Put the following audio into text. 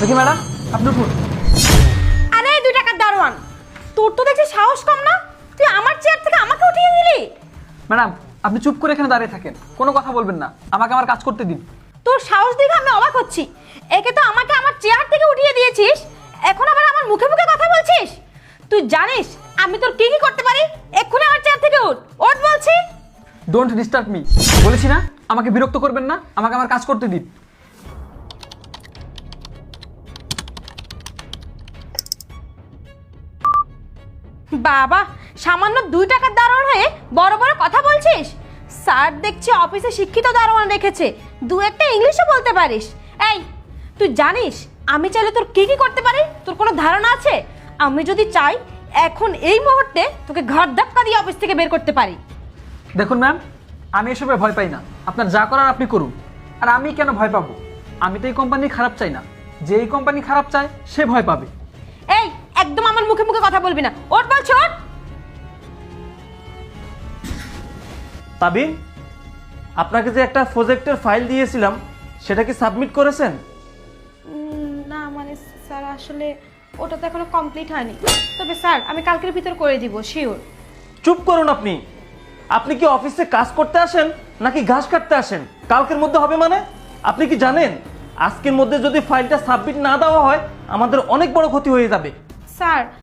দেখি ম্যাডাম, আপনি উঠুন। আরে 2 টাকার দারোয়ান, তোর তো দেখছি সাহস কম না, তুই আমার চেয়ার থেকে আমাকে উঠিয়ে দিলি। ম্যাডাম, আপনি চুপ করে এখানে দাঁড়িয়ে থাকেন, কোনো কথা বলবেন না, আমাকে আমার কাজ করতে দিন। তোর সাহস দেখে আমি অবাক হচ্ছি। একে তো আমাকে আমার চেয়ার থেকে উঠিয়ে দিয়েছিস, এখন আবার আমার মুখে মুখে কথা বলছিস। তুই জানিস আমি তোর কি কি করতে পারি? এক্ষুনি আমার চেয়ার থেকে উঠ, ওঠ বলছি। ডোন্ট ডিস্টার্ব মি, বলেছি না আমাকে বিরক্ত করবেন না, আমাকে আমার কাজ করতে দিন। বাবা, সামান্য 2 টাকার দারোয়ান হয়ে বড় বড় কথা বলছিস? স্যার দেখছি অফিসে শিক্ষিত দারোয়ান রেখেছে, 2 একটা ইংলিশও বলতে পারিস। এই, তুই জানিস আমি চাইলে তোর কি কি করতে পারি? তোর কোনো ধারণা আছে? আমি যদি চাই এখন এই মুহূর্তে তোকে ঘাট ধাক্কা দিয়ে অফিস থেকে বের করতে পারি। দেখুন ম্যাম, আমি এসবে ভয় পাই না, আপনার যা করার আপনি করুন। আর আমি কেন ভয় পাবো? আমি তো এই কোম্পানি খারাপ চাই না, যে এই কোম্পানি খারাপ চায় সে ভয় পাবে। এই, একদম আমার মুখে মুখে কথা বলবি না, ওঠ বলছি, ওঠ। তাবিন, আপনাকে যে একটা প্রজেক্টের ফাইল দিয়েছিলাম সেটা কি সাবমিট করেছেন? না মানে স্যার, আসলে ওটা তো এখনো কমপ্লিট হয়নি, তবে স্যার আমি কালকের ভিতর করে দিব, শিওর। চুপ করুন আপনি। আপনি কি অফিসে কাজ করতে আসেন নাকি ঘাস কাটতে আসেন? কালকের মধ্যে হবে মানে? আপনি কি জানেন আজকের মধ্যে যদি ফাইলটা সাবমিট না দেওয়া হয় আমাদের অনেক বড় ক্ষতি হয়ে যাবে। স্যার